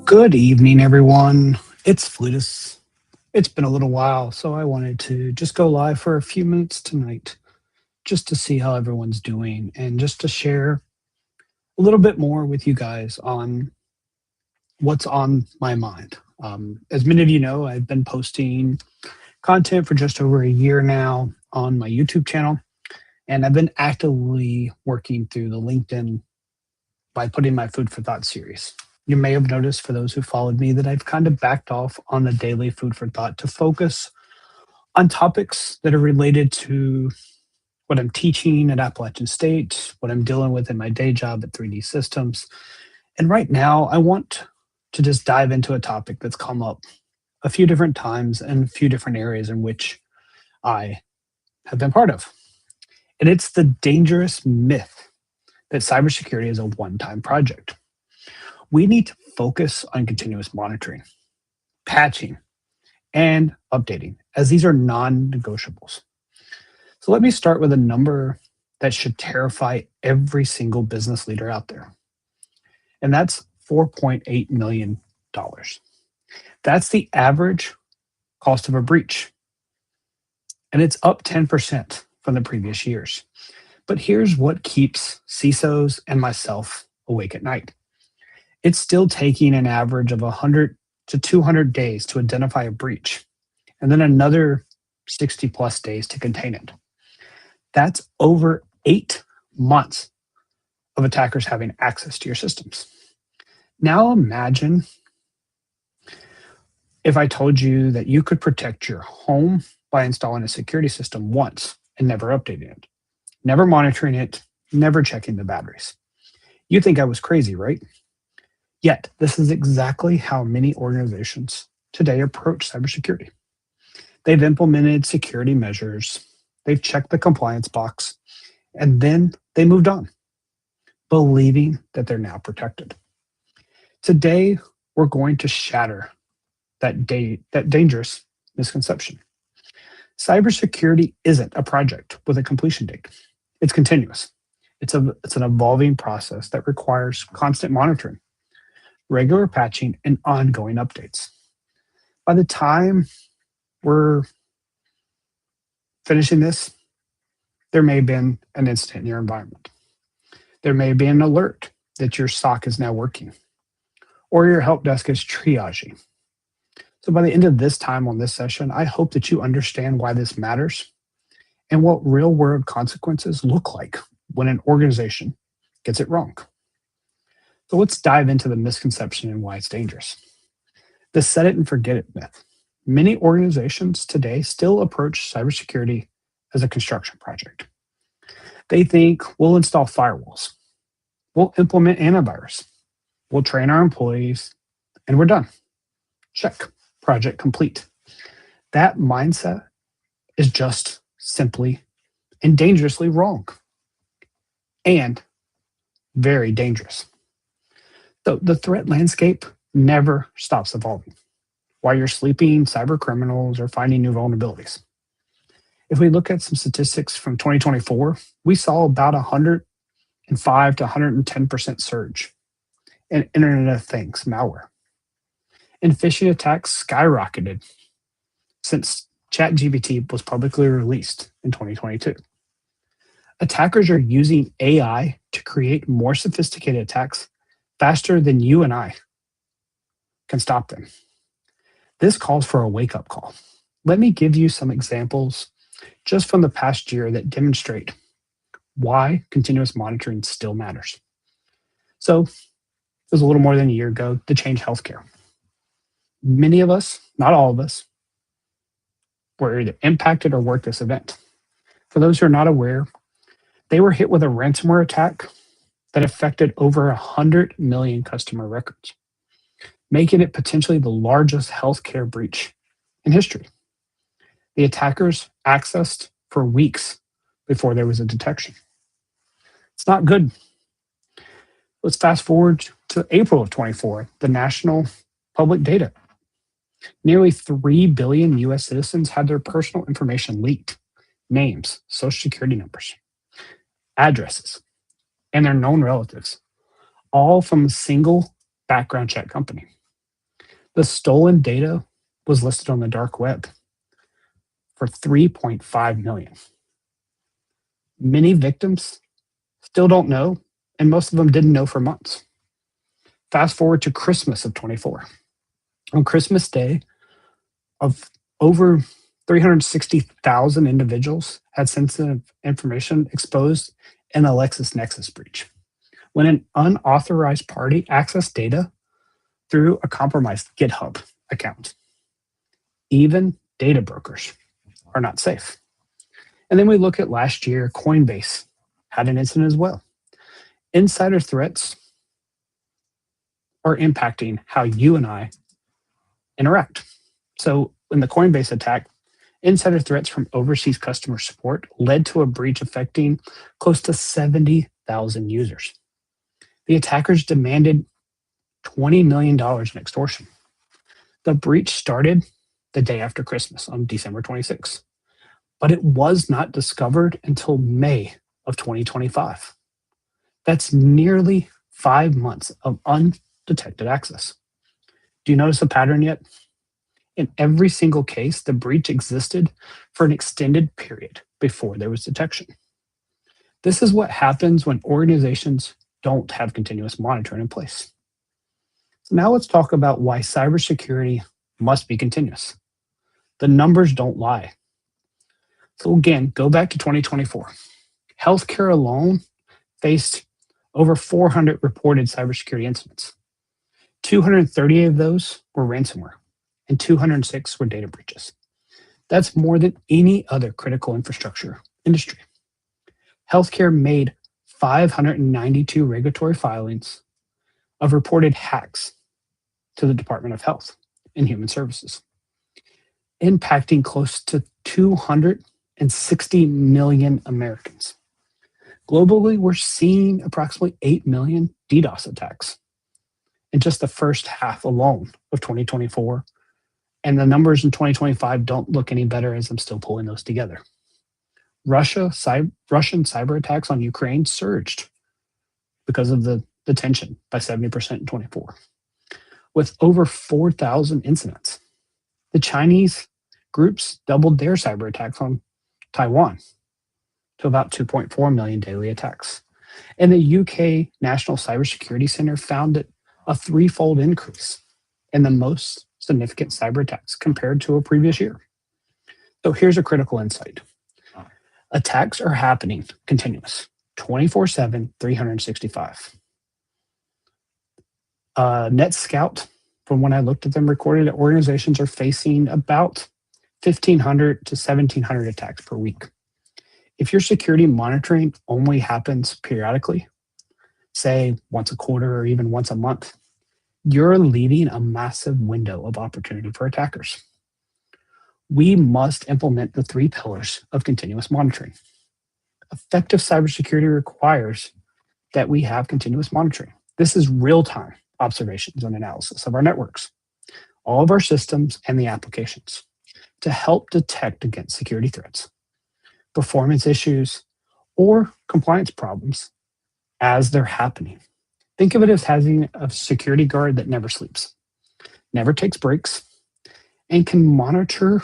Good evening, everyone. It's Fletus. It's been a little while, so I wanted to just go live for a few minutes tonight just to see how everyone's doing and just to share a little bit more with you guys on what's on my mind. As many of you know, I've been posting content for just over a year now on my YouTube channel, and I've been actively working through the LinkedIn by putting my Food for Thought series. You may have noticed, for those who followed me, that I've kind of backed off on the daily Food for Thought to focus on topics that are related to what I'm teaching at Appalachian State, what I'm dealing with in my day job at 3D Systems. And right now, I want to just dive into a topic that's come up a few different times and a few different areas in which I have been part of. And it's the dangerous myth that cybersecurity is a one-time project. We need to focus on continuous monitoring, patching, and updating, as these are non-negotiables. So let me start with a number that should terrify every single business leader out there. And that's $4.8 million. That's the average cost of a breach. And it's up 10% from the previous years. But here's what keeps CISOs and myself awake at night. It's still taking an average of 100 to 200 days to identify a breach, and then another 60 plus days to contain it. That's over 8 months of attackers having access to your systems. Now imagine if I told you that you could protect your home by installing a security system once and never updating it, never monitoring it, never checking the batteries. You think I was crazy, right? Yet, this is exactly how many organizations today approach cybersecurity. They've implemented security measures, they've checked the compliance box, and then they moved on, believing that they're now protected. Today, we're going to shatter that dangerous misconception. Cybersecurity isn't a project with a completion date. It's continuous. It's an evolving process that requires constant monitoring, regular patching, and ongoing updates. By the time we're finishing this, there may have been an incident in your environment. There may be an alert that your SOC is now working, or your help desk is triaging. So by the end of this time on this session, I hope that you understand why this matters and what real world consequences look like when an organization gets it wrong. So let's dive into the misconception and why it's dangerous. The set it and forget it myth. Many organizations today still approach cybersecurity as a construction project. They think we'll install firewalls, we'll implement antivirus, we'll train our employees, and we're done. Check, project complete. That mindset is just simply and dangerously wrong and very dangerous. So the threat landscape never stops evolving. While you're sleeping, cyber criminals are finding new vulnerabilities. If we look at some statistics from 2024, we saw about 105 to 110% surge in Internet of Things malware. And phishing attacks skyrocketed since ChatGPT was publicly released in 2022. Attackers are using AI to create more sophisticated attacks faster than you and I can stop them. This calls for a wake-up call. Let me give you some examples just from the past year that demonstrate why continuous monitoring still matters. So it was a little more than a year ago to change healthcare. Many of us, not all of us, were either impacted or worked this event. For those who are not aware, they were hit with a ransomware attack that affected over 100 million customer records, making it potentially the largest healthcare breach in history. The attackers accessed for weeks before there was a detection. It's not good. Let's fast forward to April of 24, the national public data. Nearly 3 billion US citizens had their personal information leaked: names, social security numbers, addresses, and their known relatives, all from a single background check company. The stolen data was listed on the dark web for 3.5 million. Many victims still don't know, and most of them didn't know for months. Fast forward to Christmas of 24. On Christmas Day, of over 360,000 individuals had sensitive information exposed in a LexisNexis breach. When an unauthorized party accessed data through a compromised GitHub account, even data brokers are not safe. And then we look at last year, Coinbase had an incident as well. Insider threats are impacting how you and I interact. So in the Coinbase attack, insider threats from overseas customer support led to a breach affecting close to 70,000 users. The attackers demanded $20 million in extortion. The breach started the day after Christmas on December 26th, but it was not discovered until May of 2025. That's nearly 5 months of undetected access. Do you notice a pattern yet? In every single case, the breach existed for an extended period before there was detection. This is what happens when organizations don't have continuous monitoring in place. So now let's talk about why cybersecurity must be continuous. The numbers don't lie. So again, go back to 2024. Healthcare alone faced over 400 reported cybersecurity incidents. 230 of those were ransomware, and 206 were data breaches. That's more than any other critical infrastructure industry. Healthcare made 592 regulatory filings of reported hacks to the Department of Health and Human Services, impacting close to 260 million Americans. Globally, we're seeing approximately 8 million DDoS attacks in just the first half alone of 2024. And the numbers in 2025 don't look any better as I'm still pulling those together. Russian cyber attacks on Ukraine surged because of the tension by 70% in 24, with over 4,000 incidents. The Chinese groups doubled their cyber attacks on Taiwan to about 2.4 million daily attacks. And the UK National Cybersecurity Center found it a threefold increase in the most significant cyber attacks compared to a previous year. So here's a critical insight. Attacks are happening continuous, 24/7, 365. NetScout, from when I looked at them, recorded that organizations are facing about 1,500 to 1,700 attacks per week. If your security monitoring only happens periodically, say once a quarter or even once a month, you're leaving a massive window of opportunity for attackers. We must implement the 3 pillars of continuous monitoring. Effective cybersecurity requires that we have continuous monitoring. This is real-time observations and analysis of our networks, all of our systems and the applications to help detect against security threats, performance issues, or compliance problems as they're happening. Think of it as having a security guard that never sleeps, never takes breaks, and can monitor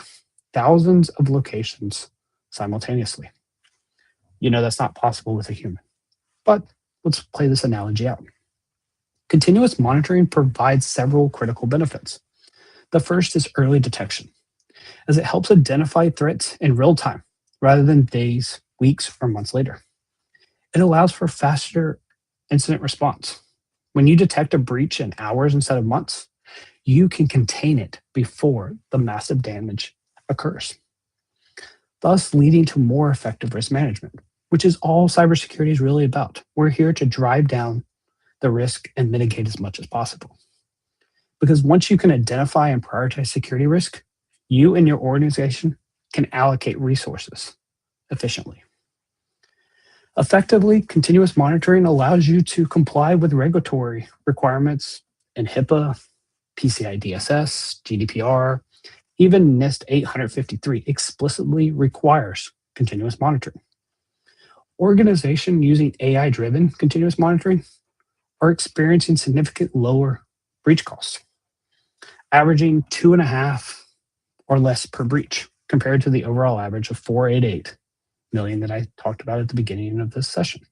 thousands of locations simultaneously. You know that's not possible with a human. But let's play this analogy out. Continuous monitoring provides several critical benefits. The first is early detection, as it helps identify threats in real time rather than days, weeks, or months later. It allows for faster incident response. When you detect a breach in hours instead of months, you can contain it before the massive damage occurs, thus leading to more effective risk management, which is all cybersecurity is really about. We're here to drive down the risk and mitigate as much as possible. Because once you can identify and prioritize security risk, you and your organization can allocate resources efficiently. Effectively, continuous monitoring allows you to comply with regulatory requirements in HIPAA, PCI DSS, GDPR, even NIST 853 explicitly requires continuous monitoring. Organizations using AI-driven continuous monitoring are experiencing significant lower breach costs. averaging 2.5 or less per breach, compared to the overall average of 488 million that I talked about at the beginning of this session.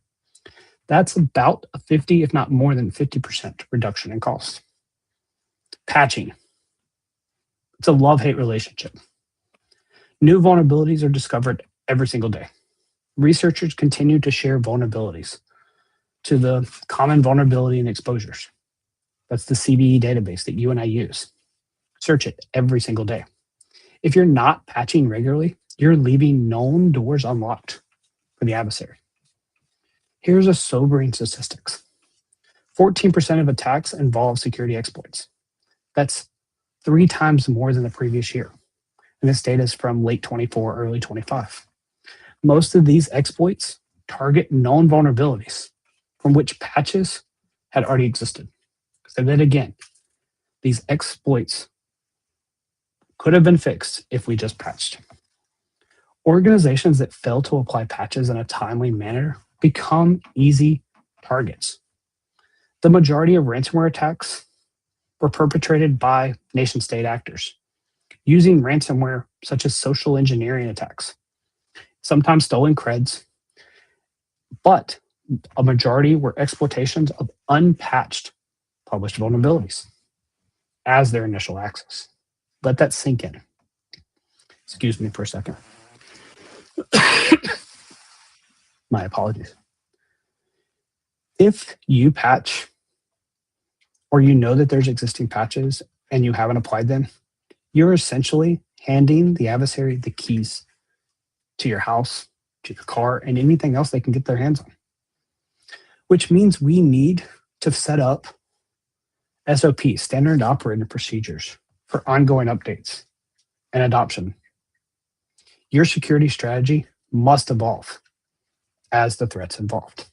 That's about a 50, if not more than 50% reduction in cost. Patching. It's a love-hate relationship. New vulnerabilities are discovered every single day. Researchers continue to share vulnerabilities to the common vulnerability and exposures. That's the CVE database that you and I use. Search it every single day. If you're not patching regularly, you're leaving known doors unlocked for the adversary. Here's a sobering statistics. 14% of attacks involve security exploits. That's 3 times more than the previous year. And this data is from late 24, early 25. Most of these exploits target known vulnerabilities from which patches had already existed. So that again, these exploits could have been fixed if we just patched. Organizations that fail to apply patches in a timely manner become easy targets. The majority of ransomware attacks were perpetrated by nation-state actors using ransomware such as social engineering attacks, sometimes stolen creds, but a majority were exploitations of unpatched published vulnerabilities as their initial access. Let that sink in. Excuse me for a second. My apologies. If you patch or you know that there's existing patches and you haven't applied them, you're essentially handing the adversary the keys to your house, to your car, and anything else they can get their hands on. Which means we need to set up SOPs, standard operating procedures, for ongoing updates and adoption. Your security strategy must evolve as the threats involved.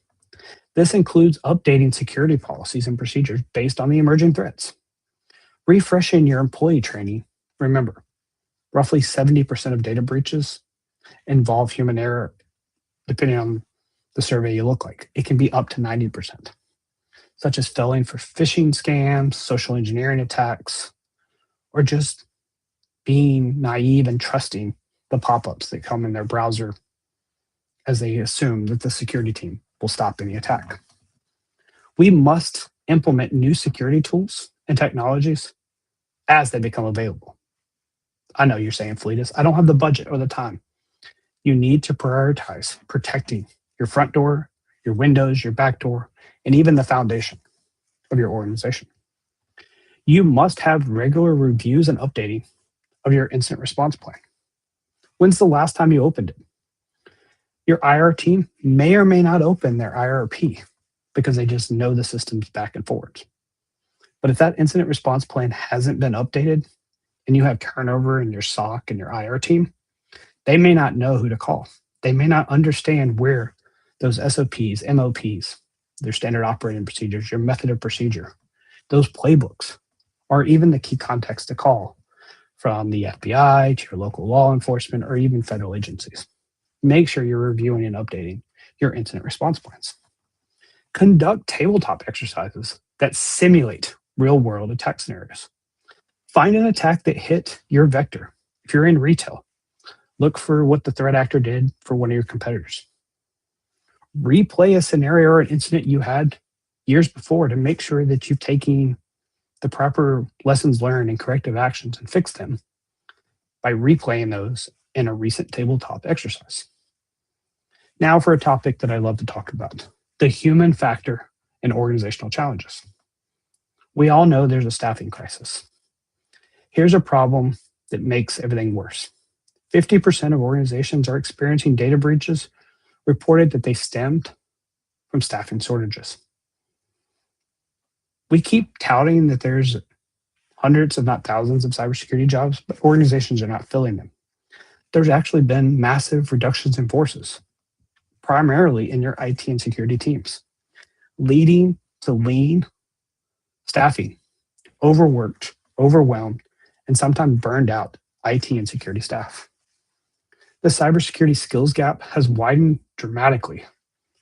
This includes updating security policies and procedures based on the emerging threats. Refreshing your employee training. Remember, roughly 70% of data breaches involve human error, depending on the survey you look like. It can be up to 90%, such as falling for phishing scams, social engineering attacks, or just being naive and trusting the pop-ups that come in their browser as they assume that the security team will stop any attack. We must implement new security tools and technologies as they become available. I know you're saying, Fletus, I don't have the budget or the time. You need to prioritize protecting your front door, your windows, your back door, and even the foundation of your organization. You must have regular reviews and updating of your incident response plan. When's the last time you opened it? Your IR team may or may not open their IRP because they just know the systems back and forwards. But if that incident response plan hasn't been updated and you have turnover in your SOC and your IR team, they may not know who to call. They may not understand where those SOPs, MOPs, their standard operating procedures, your method of procedure, those playbooks, or even the key contacts to call from the FBI to your local law enforcement or even federal agencies. Make sure you're reviewing and updating your incident response plans. Conduct tabletop exercises that simulate real-world attack scenarios. Find an attack that hit your vector. If you're in retail, look for what the threat actor did for one of your competitors. Replay a scenario or an incident you had years before to make sure that you've taken the proper lessons learned and corrective actions and fixed them by replaying those in a recent tabletop exercise. Now for a topic that I love to talk about, the human factor in organizational challenges. We all know there's a staffing crisis. Here's a problem that makes everything worse. 50% of organizations are experiencing data breaches reported that they stemmed from staffing shortages. We keep touting that there's hundreds, if not thousands, of cybersecurity jobs, but organizations are not filling them. There's actually been massive reductions in forces, primarily in your IT and security teams, leading to lean staffing, overworked, overwhelmed, and sometimes burned out IT and security staff. The cybersecurity skills gap has widened dramatically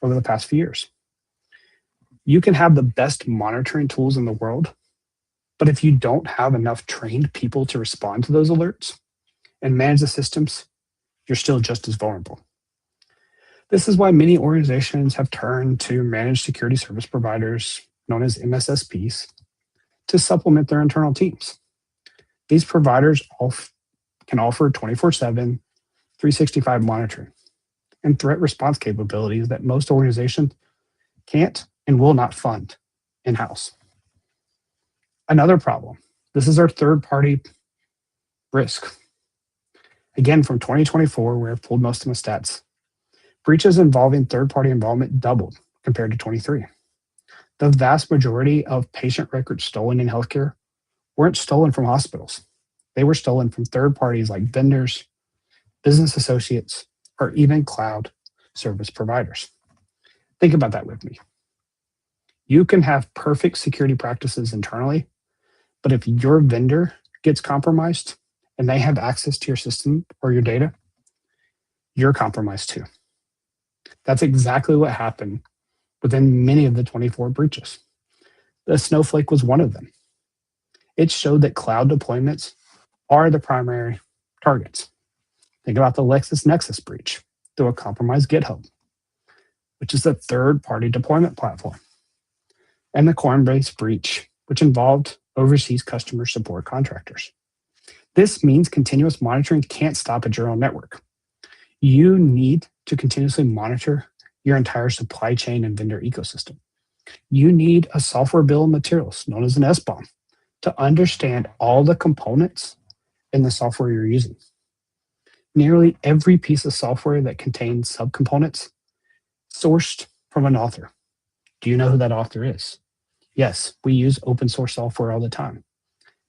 over the past few years. You can have the best monitoring tools in the world, But if you don't have enough trained people to respond to those alerts and manage the systems, you're still just as vulnerable. This is why many organizations have turned to managed security service providers, known as MSSPs, to supplement their internal teams. These providers can offer 24/7, 365 monitoring and threat response capabilities that most organizations can't and will not fund in-house. Another problem, this is our third-party risk. Again, from 2024, where I've pulled most of my stats, breaches involving third-party involvement doubled compared to 23. The vast majority of patient records stolen in healthcare weren't stolen from hospitals. They were stolen from third parties like vendors, business associates, or even cloud service providers. Think about that with me. You can have perfect security practices internally, but if your vendor gets compromised and they have access to your system or your data, you're compromised too. That's exactly what happened within many of the 24 breaches. The Snowflake was one of them. It showed that cloud deployments are the primary targets. Think about the LexisNexis breach through a compromised GitHub, which is a third-party deployment platform, and the Coinbase breach, which involved overseas customer support contractors. This means continuous monitoring can't stop at your own network. You need to continuously monitor your entire supply chain and vendor ecosystem. You need a software bill of materials, known as an SBOM, to understand all the components in the software you're using. Nearly every piece of software that contains subcomponents sourced from an author. Do you know who that author is? Yes, we use open source software all the time.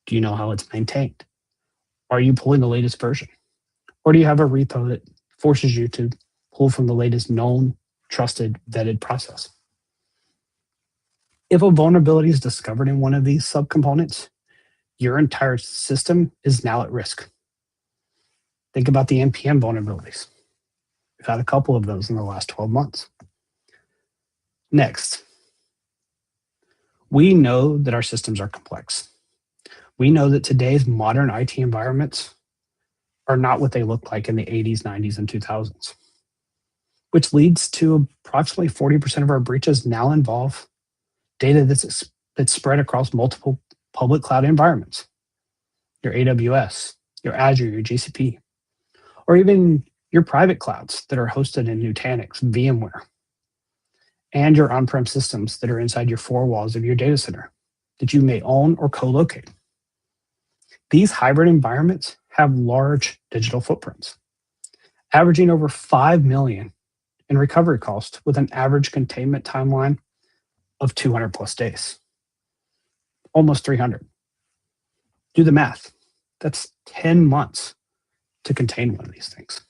Do you know how it's maintained? Are you pulling the latest version? Or do you have a repo that forces you to pull from the latest known, trusted, vetted process? If a vulnerability is discovered in one of these subcomponents, your entire system is now at risk. Think about the NPM vulnerabilities. We've had a couple of those in the last 12 months. Next, we know that our systems are complex. We know that today's modern IT environments are not what they looked like in the 80s, 90s, and 2000s, which leads to approximately 40% of our breaches now involve data that's spread across multiple public cloud environments, your AWS, your Azure, your GCP, or even your private clouds that are hosted in Nutanix, VMware, and your on-prem systems that are inside your four walls of your data center that you may own or co-locate. These hybrid environments have large digital footprints, averaging over 5 million in recovery cost with an average containment timeline of 200 plus days, almost 300. Do the math. That's 10 months to contain one of these things.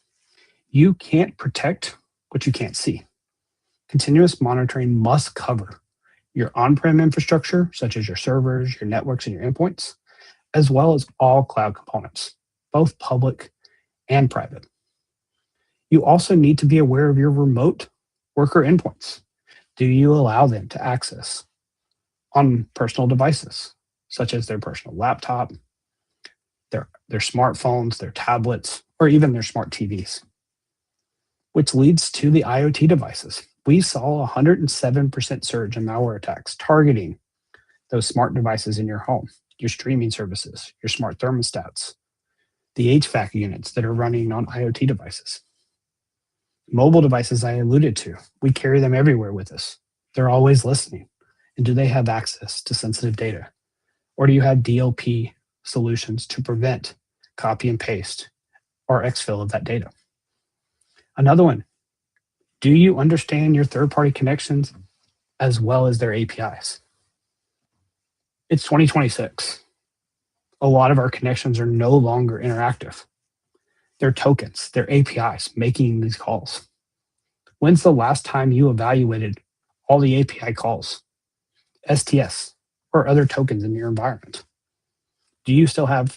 You can't protect what you can't see. Continuous monitoring must cover your on-prem infrastructure, such as your servers, your networks, and your endpoints, as well as all cloud components, both public and private. You also need to be aware of your remote worker endpoints. Do you allow them to access on personal devices, such as their personal laptop, their smartphones, their tablets, or even their smart TVs? Which leads to the IoT devices. We saw a 107% surge in malware attacks targeting those smart devices in your home, your streaming services, your smart thermostats, the HVAC units that are running on IoT devices. Mobile devices I alluded to, we carry them everywhere with us. They're always listening. And do they have access to sensitive data? Or do you have DLP solutions to prevent copy and paste or exfil of that data? Another one, do you understand your third-party connections as well as their APIs? It's 2026. A lot of our connections are no longer interactive. They're tokens, they're APIs making these calls. When's the last time you evaluated all the API calls, STS, or other tokens in your environment? Do you still have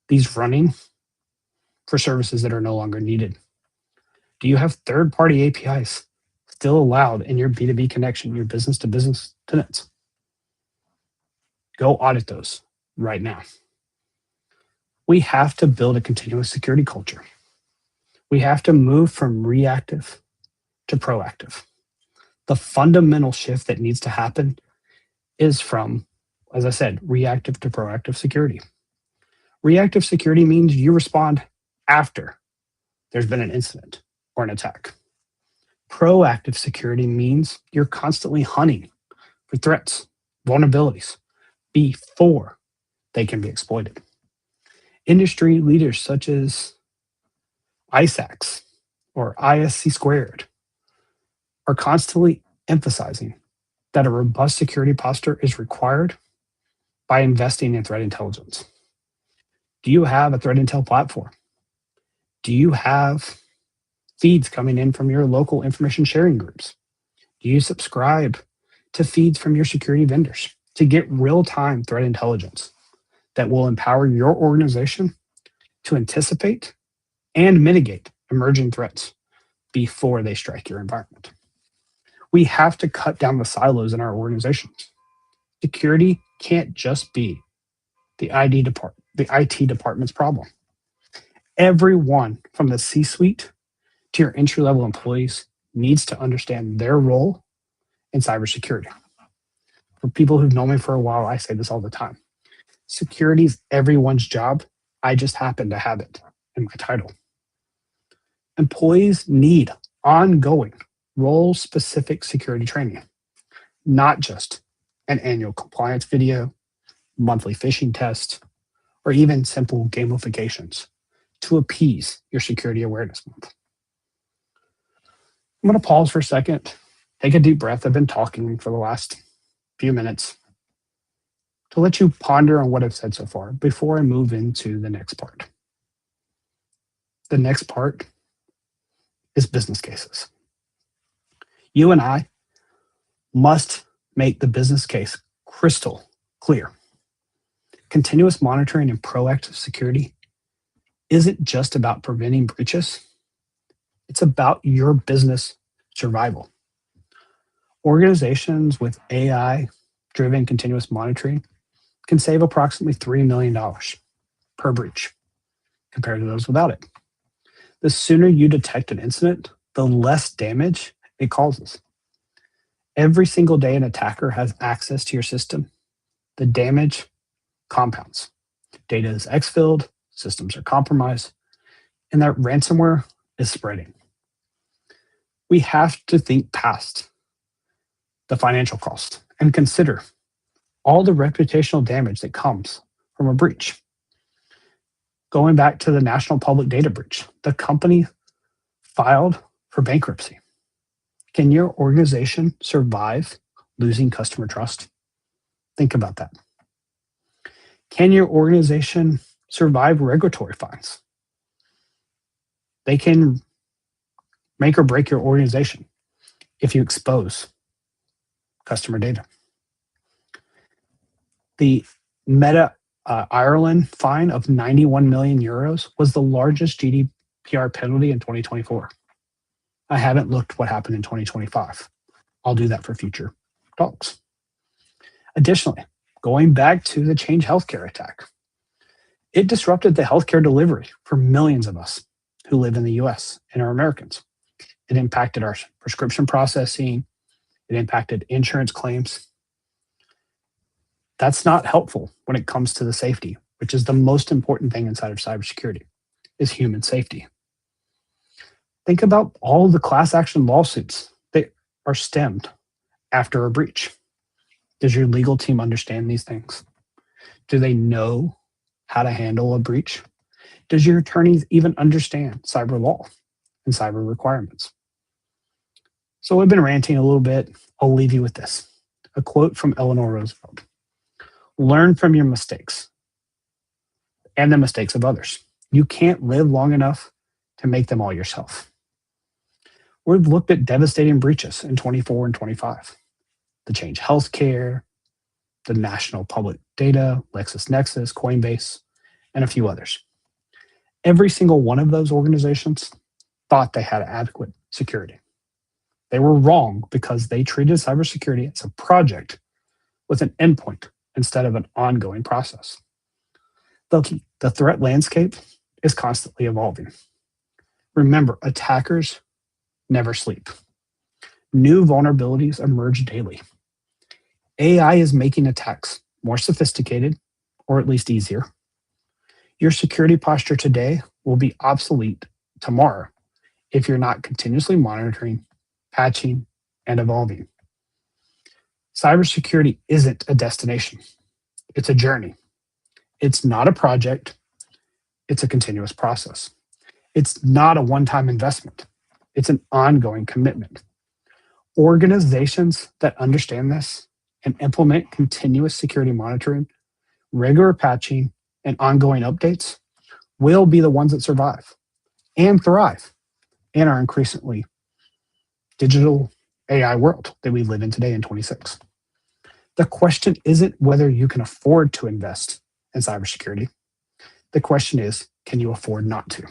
these running for services that are no longer needed? Do you have third-party APIs still allowed in your B2B connection, your business-to-business tenants? Go audit those right now. We have to build a continuous security culture. We have to move from reactive to proactive. The fundamental shift that needs to happen is from, as I said, reactive to proactive security. Reactive security means you respond after there's been an incident or an attack. Proactive security means you're constantly hunting for threats, vulnerabilities before they can be exploited. Industry leaders such as ISACs or ISC squared are constantly emphasizing that a robust security posture is required by investing in threat intelligence. Do you have a threat intel platform? Do you have feeds coming in from your local information sharing groups? Do you subscribe to feeds from your security vendors to get real-time threat intelligence that will empower your organization to anticipate and mitigate emerging threats before they strike your environment? We have to cut down the silos in our organizations. Security can't just be the IT department's problem. Everyone from the C-suite to your entry-level employees needs to understand their role in cybersecurity. For people who've known me for a while, I say this all the time. Security is everyone's job. I just happen to have it in my title. Employees need ongoing role-specific security training, not just an annual compliance video, monthly phishing test, or even simple gamifications to appease your security awareness month. I'm going to pause for a second, take a deep breath. I've been talking for the last few minutes to let you ponder on what I've said so far before I move into the next part. The next part is business cases. You and I must make the business case crystal clear. Continuous monitoring and proactive security isn't just about preventing breaches. It's about your business survival. Organizations with AI-driven continuous monitoring can save approximately $3 million per breach compared to those without it. The sooner you detect an incident, the less damage it causes. Every single day an attacker has access to your system, the damage compounds. Data is exfilled, systems are compromised, and that ransomware is spreading. We have to think past the financial cost and consider all the reputational damage that comes from a breach. Going back to the national public data breach, the company filed for bankruptcy. Can your organization survive losing customer trust? Think about that. Can your organization survive regulatory fines? They can make or break your organization if you expose customer data. The Meta Ireland fine of 91 million euros was the largest GDPR penalty in 2024. I haven't looked what happened in 2025. I'll do that for future talks. Additionally, going back to the Change Healthcare attack, it disrupted the healthcare delivery for millions of us who live in the US and are Americans. It impacted our prescription processing. It impacted insurance claims. That's not helpful when it comes to the safety, which is the most important thing inside of cybersecurity, is human safety. Think about all the class action lawsuits that are stemmed after a breach. Does your legal team understand these things? Do they know how to handle a breach? Does your attorneys even understand cyber law and cyber requirements? So I've been ranting a little bit. I'll leave you with this. A quote from Eleanor Roosevelt. Learn from your mistakes and the mistakes of others. You can't live long enough to make them all yourself. We've looked at devastating breaches in 24 and 25. The Change Healthcare, the National Public Data, LexisNexis, Coinbase, and a few others. Every single one of those organizations thought they had adequate security. They were wrong because they treated cybersecurity as a project with an endpoint instead of an ongoing process. The threat landscape is constantly evolving. Remember, attackers never sleep. New vulnerabilities emerge daily. AI is making attacks more sophisticated, or at least easier. Your security posture today will be obsolete tomorrow if you're not continuously monitoring, patching, and evolving. Cybersecurity isn't a destination, it's a journey. It's not a project, it's a continuous process. It's not a one time investment, it's an ongoing commitment. Organizations that understand this and implement continuous security monitoring, regular patching, and ongoing updates will be the ones that survive and thrive in our increasingly digital AI world that we live in today in 26. The question isn't whether you can afford to invest in cybersecurity. The question is, can you afford not to?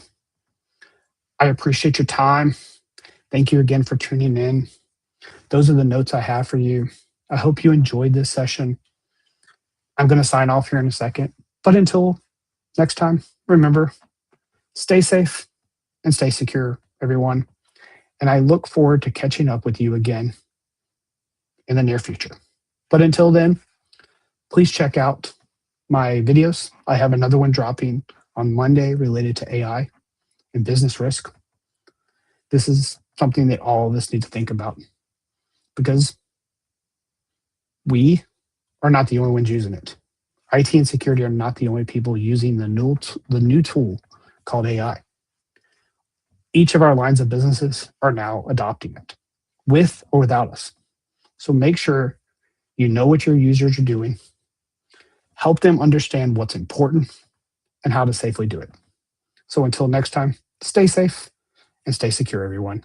I appreciate your time. Thank you again for tuning in. Those are the notes I have for you. I hope you enjoyed this session. I'm going to sign off here in a second. But until next time, remember, stay safe and stay secure, everyone. And I look forward to catching up with you again in the near future. But until then, please check out my videos. I have another one dropping on Monday related to AI and business risk. This is something that all of us need to think about because we are not the only ones using it. IT and security are not the only people using the new tool called AI. Each of our lines of businesses are now adopting it, with or without us. So make sure you know what your users are doing, help them understand what's important and how to safely do it. So until next time, stay safe and stay secure, everyone.